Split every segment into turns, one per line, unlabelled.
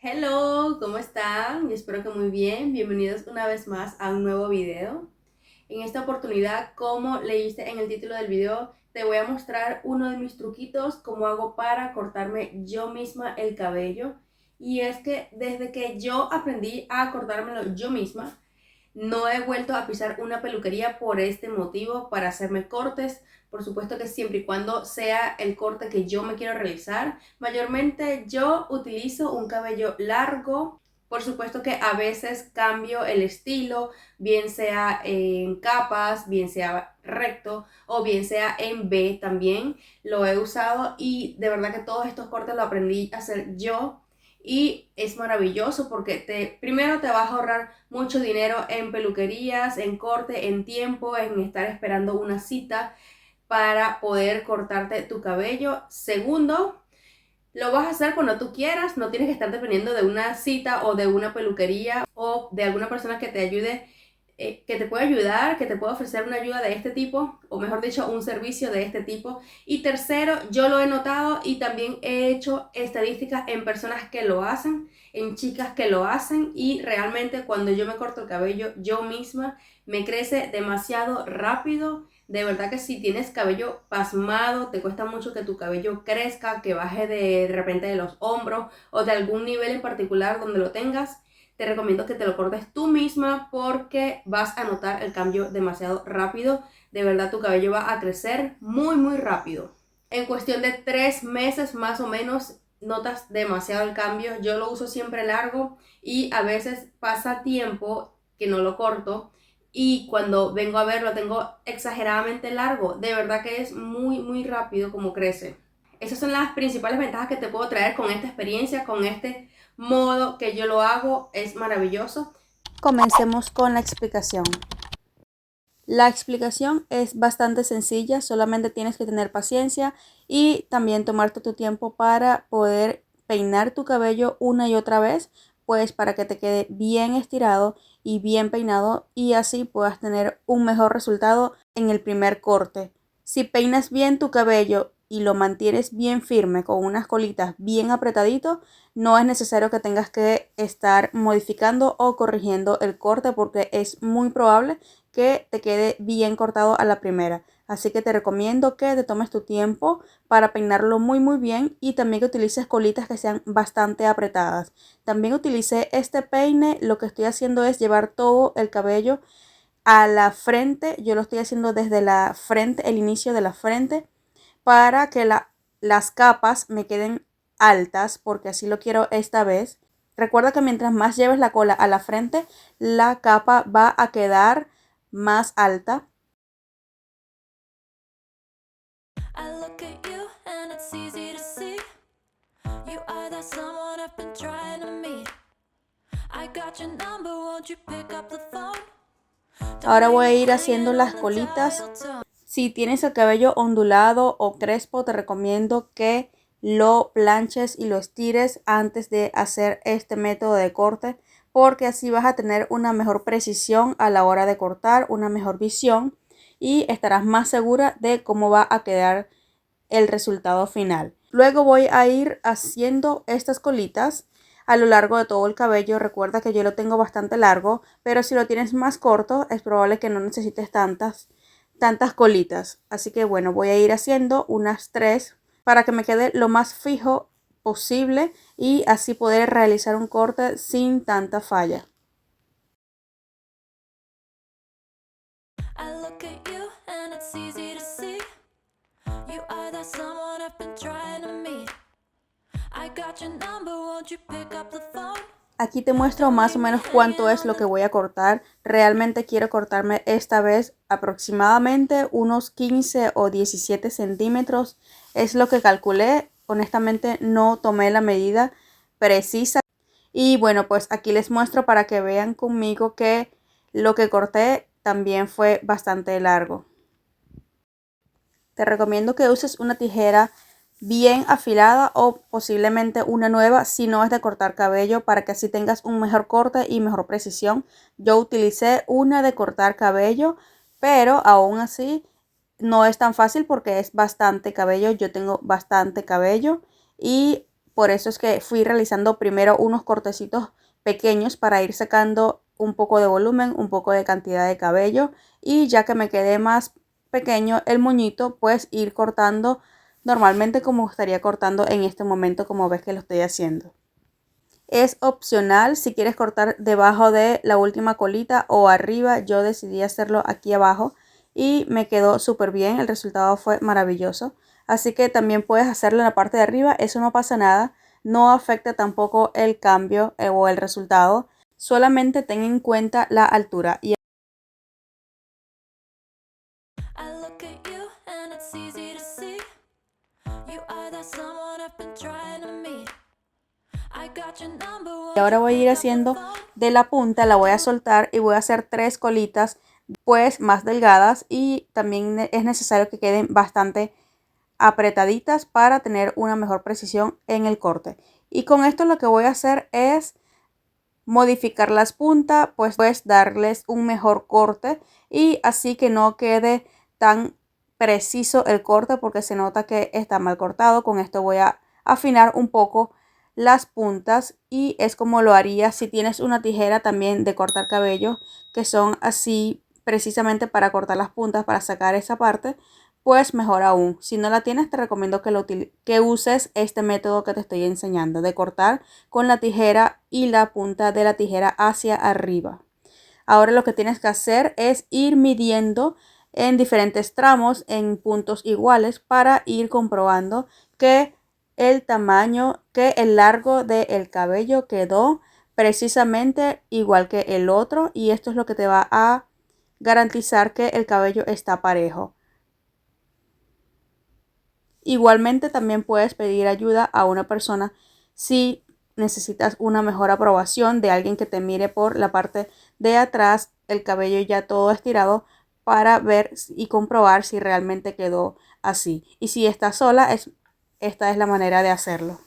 Hello, ¿cómo están? Yo espero que muy bien. Bienvenidos una vez más a un nuevo video. En esta oportunidad, como leíste en el título del video, te voy a mostrar uno de mis truquitos, cómo hago para cortarme yo misma el cabello. Y es que desde que yo aprendí a cortármelo yo misma, no he vuelto a pisar una peluquería por este motivo, para hacerme cortes. Por supuesto que siempre y cuando sea el corte que yo me quiero realizar. Mayormente yo utilizo un cabello largo. Por supuesto que a veces cambio el estilo, bien sea en capas, bien sea recto o bien sea en V también. Lo he usado y de verdad que todos estos cortes lo aprendí a hacer yo y es maravilloso porque primero te vas a ahorrar mucho dinero en peluquerías, en corte, en tiempo, en estar esperando una cita para poder cortarte tu cabello. Segundo, lo vas a hacer cuando tú quieras, no tienes que estar dependiendo de una cita o de una peluquería o de alguna persona que te ayude, que te pueda ayudar, que te pueda ofrecer una ayuda de este tipo, o mejor dicho, un servicio de este tipo. Y tercero, yo lo he notado y también he hecho estadísticas en personas que lo hacen, en chicas que lo hacen, y realmente cuando yo me corto el cabello yo misma, me crece demasiado rápido. De verdad que si tienes cabello pasmado, te cuesta mucho que tu cabello crezca, que baje de repente de los hombros o de algún nivel en particular donde lo tengas, te recomiendo que te lo cortes tú misma porque vas a notar el cambio demasiado rápido. De verdad tu cabello va a crecer muy rápido. En cuestión de 3 meses más o menos notas demasiado el cambio. Yo lo uso siempre largo y a veces pasa tiempo que no lo corto y cuando vengo a ver lo tengo exageradamente largo. De verdad que es muy rápido como crece. Esas son las principales ventajas que te puedo traer con esta experiencia, con este modo que yo lo hago. Es maravilloso.
Comencemos con la explicación. La explicación es bastante sencilla, solamente tienes que tener paciencia y también tomarte tu tiempo para poder peinar tu cabello una y otra vez, pues para que te quede bien estirado y bien peinado y así puedas tener un mejor resultado en el primer corte. Si peinas bien tu cabello y lo mantienes bien firme con unas colitas bien apretadito, no es necesario que tengas que estar modificando o corrigiendo el corte porque es muy probable que te quede bien cortado a la primera. Así que te recomiendo que te tomes tu tiempo para peinarlo muy bien y también que utilices colitas que sean bastante apretadas. También utilicé este peine, lo que estoy haciendo es llevar todo el cabello a la frente. Yo lo estoy haciendo desde la frente, el inicio de la frente, para que las capas me queden altas, porque así lo quiero esta vez. Recuerda que mientras más lleves la cola a la frente, la capa va a quedar más alta. Ahora voy a ir haciendo las colitas. Si tienes el cabello ondulado o crespo, te recomiendo que lo planches y lo estires antes de hacer este método de corte, porque así vas a tener una mejor precisión a la hora de cortar, una mejor visión y estarás más segura de cómo va a quedar el resultado final. Luego voy a ir haciendo estas colitas a lo largo de todo el cabello. Recuerda que yo lo tengo bastante largo, pero si lo tienes más corto es probable que no necesites tantas colitas. Así que bueno, voy a ir haciendo unas 3 para que me quede lo más fijo posible y así poder realizar un corte sin tanta falla. Aquí te muestro más o menos cuánto es lo que voy a cortar. Realmente quiero cortarme esta vez aproximadamente unos 15 o 17 centímetros. Es lo que calculé. Honestamente no tomé la medida precisa. Y bueno, pues aquí les muestro para que vean conmigo que lo que corté también fue bastante largo. Te recomiendo que uses una tijera bien afilada o posiblemente una nueva si no es de cortar cabello, para que así tengas un mejor corte y mejor precisión. Yo utilicé una de cortar cabello, pero aún así no es tan fácil porque es bastante cabello. Yo tengo bastante cabello y por eso es que fui realizando primero unos cortecitos pequeños para ir sacando un poco de volumen, un poco de cantidad de cabello, y ya que me quede más pequeño el moñito, pues ir cortando normalmente como estaría cortando en este momento, como ves que lo estoy haciendo. Es opcional si quieres cortar debajo de la última colita o arriba. Yo decidí hacerlo aquí abajo y me quedó súper bien. El resultado fue maravilloso. Así que también puedes hacerlo en la parte de arriba. Eso no pasa nada. No afecta tampoco el cambio o el resultado. Solamente ten en cuenta la altura. Y ahora voy a ir haciendo de la punta, la voy a soltar y voy a hacer 3 colitas pues más delgadas, y también es necesario que queden bastante apretaditas para tener una mejor precisión en el corte. Y con esto lo que voy a hacer es modificar las puntas, pues darles un mejor corte, y así que no quede tan preciso el corte porque se nota que está mal cortado. Con esto voy a afinar un poco las puntas, y es como lo haría si tienes una tijera también de cortar cabello, que son así precisamente para cortar las puntas, para sacar esa parte, pues mejor aún. Si no la tienes, te recomiendo que uses este método que te estoy enseñando, de cortar con la tijera y la punta de la tijera hacia arriba. Ahora lo que tienes que hacer es ir midiendo en diferentes tramos, en puntos iguales, para ir comprobando que el tamaño, que el largo del cabello quedó precisamente igual que el otro, y esto es lo que te va a garantizar que el cabello está parejo. Igualmente también puedes pedir ayuda a una persona si necesitas una mejor aprobación de alguien que te mire por la parte de atrás, el cabello ya todo estirado, para ver y comprobar si realmente quedó así. Y si estás sola, esta es la manera de hacerlo.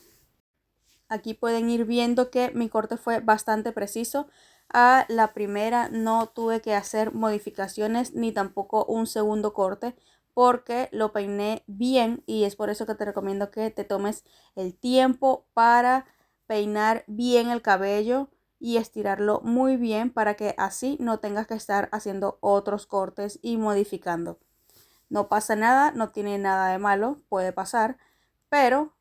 Aquí pueden ir viendo que mi corte fue bastante preciso. A la primera no tuve que hacer modificaciones ni tampoco un segundo corte, porque lo peiné bien, y es por eso que te recomiendo que te tomes el tiempo para peinar bien el cabello y estirarlo muy bien, para que así no tengas que estar haciendo otros cortes y modificando. No pasa nada, no tiene nada de malo, puede pasar, pero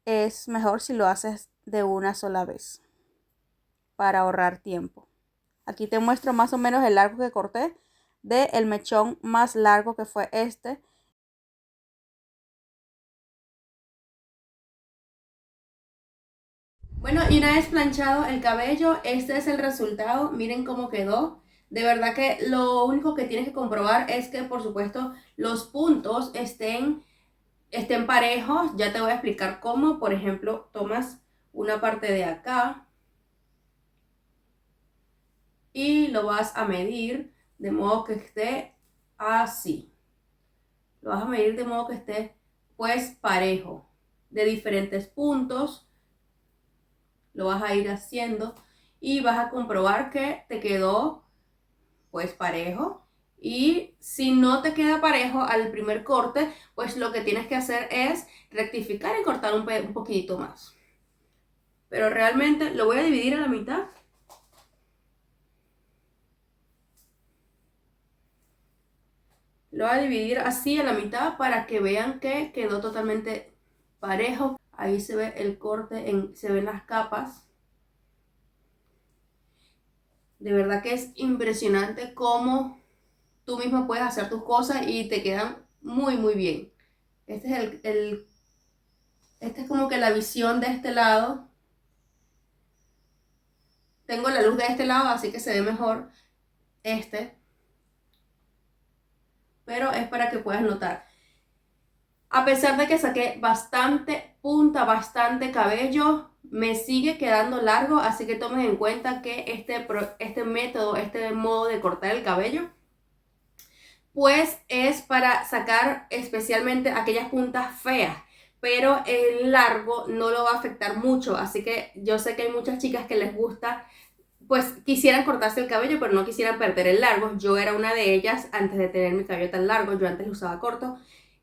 es mejor si lo haces de una sola vez para ahorrar tiempo. Aquí te muestro más o menos el largo que corté del mechón más largo, que fue este.
Bueno, y una vez planchado el cabello, este es el resultado. Miren cómo quedó. De verdad que lo único que tienes que comprobar es que, por supuesto, los puntos estén parejos. Ya te voy a explicar cómo. Por ejemplo, tomas una parte de acá y lo vas a medir de modo que esté así. Lo vas a medir de modo que esté pues parejo, de diferentes puntos. Lo vas a ir haciendo y vas a comprobar que te quedó pues parejo. Y si no te queda parejo al primer corte, pues lo que tienes que hacer es rectificar y cortar un poquito más. Pero realmente lo voy a dividir a la mitad. Lo voy a dividir así a la mitad para que vean que quedó totalmente parejo. Ahí se ve el corte, se ven las capas. De verdad que es impresionante cómo tú mismo puedes hacer tus cosas y te quedan muy muy bien. Este es este es como que la visión de este lado. Tengo la luz de este lado, así que se ve mejor este. Pero es para que puedas notar. A pesar de que saqué bastante punta, bastante cabello, me sigue quedando largo, así que tomen en cuenta que este método, este modo de cortar el cabello, pues es para sacar especialmente aquellas puntas feas, pero el largo no lo va a afectar mucho. Así que yo sé que hay muchas chicas que les gusta, pues quisieran cortarse el cabello, pero no quisieran perder el largo. Yo era una de ellas antes de tener mi cabello tan largo. Yo antes lo usaba corto,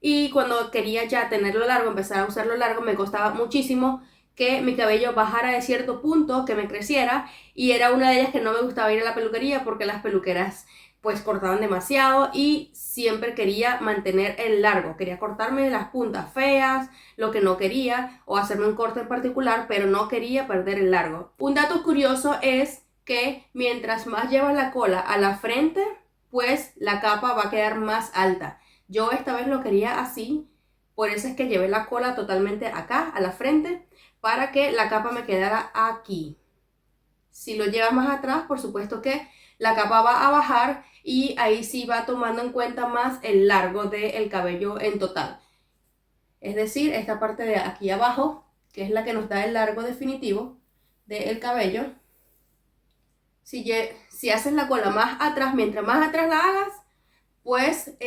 y cuando quería ya tenerlo largo, empezar a usarlo largo, me costaba muchísimo que mi cabello bajara de cierto punto, que me creciera, y era una de ellas que no me gustaba ir a la peluquería porque las peluqueras pues cortaban demasiado y siempre quería mantener el largo, quería cortarme las puntas feas, lo que no quería, o hacerme un corte en particular, pero no quería perder el largo. Un dato curioso es que mientras más llevas la cola a la frente, pues la capa va a quedar más alta. Yo esta vez lo quería así, por eso es que llevé la cola totalmente acá, a la frente, para que la capa me quedara aquí. Si lo llevas más atrás, por supuesto que la capa va a bajar y ahí sí va tomando en cuenta más el largo del cabello en total. Es decir, esta parte de aquí abajo, que es la que nos da el largo definitivo del cabello. Si haces la cola más atrás, mientras más atrás la hagas, pues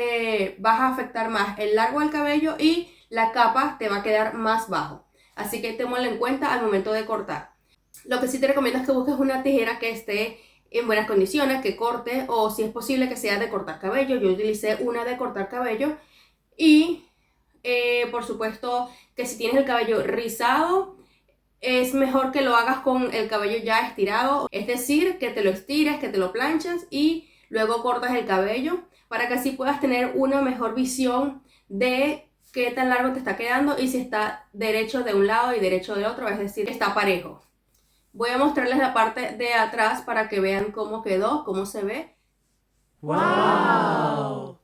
vas a afectar más el largo del cabello y la capa te va a quedar más bajo. Así que tenlo en cuenta al momento de cortar. Lo que sí te recomiendo es que busques una tijera que esté en buenas condiciones, que corte, o si es posible que sea de cortar cabello. Yo utilicé una de cortar cabello y por supuesto que si tienes el cabello rizado, es mejor que lo hagas con el cabello ya estirado, es decir, que te lo estires, que te lo planchas y luego cortas el cabello para que así puedas tener una mejor visión de qué tan largo te está quedando y si está derecho de un lado y derecho del otro, es decir, está parejo. Voy a mostrarles la parte de atrás para que vean cómo quedó, cómo se ve. ¡Wow!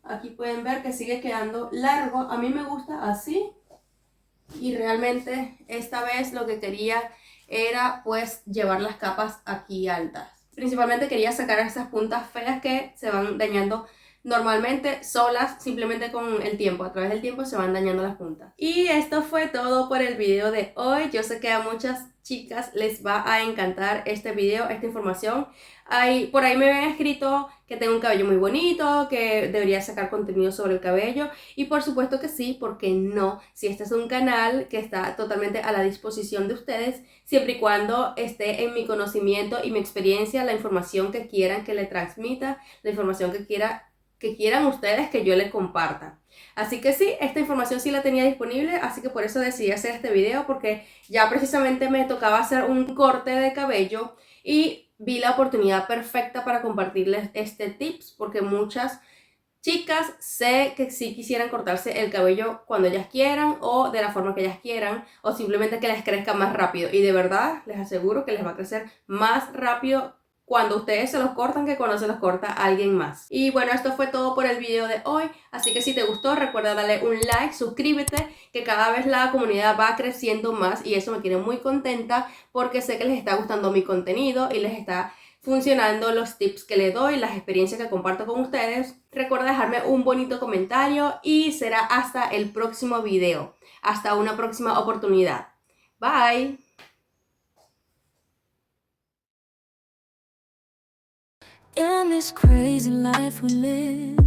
Aquí pueden ver que sigue quedando largo. A mí me gusta así. Y realmente esta vez lo que quería era pues llevar las capas aquí altas. Principalmente quería sacar esas puntas feas que se van dañando normalmente solas, simplemente con el tiempo. A través del tiempo se van dañando las puntas. Y esto fue todo por el video de hoy. Yo sé que a muchas chicas les va a encantar este video, esta información. Por ahí me habían escrito que tengo un cabello muy bonito, que debería sacar contenido sobre el cabello. Y por supuesto que sí, ¿por qué no? Si este es un canal que está totalmente a la disposición de ustedes, siempre y cuando esté en mi conocimiento y mi experiencia, la información que quieran que le transmita, la información que quieran ustedes que yo les comparta. Así que sí, esta información sí la tenía disponible, así que por eso decidí hacer este video, porque ya precisamente me tocaba hacer un corte de cabello y vi la oportunidad perfecta para compartirles este tips, porque muchas chicas sé que sí quisieran cortarse el cabello cuando ellas quieran o de la forma que ellas quieran, o simplemente que les crezca más rápido, y de verdad les aseguro que les va a crecer más rápido cuando ustedes se los cortan que cuando se los corta alguien más. Y bueno, esto fue todo por el video de hoy, así que si te gustó recuerda darle un like, suscríbete, que cada vez la comunidad va creciendo más y eso me tiene muy contenta porque sé que les está gustando mi contenido y les está funcionando los tips que les doy, las experiencias que comparto con ustedes. Recuerda dejarme un bonito comentario y será hasta el próximo video. Hasta una próxima oportunidad. Bye.
In this crazy life we live,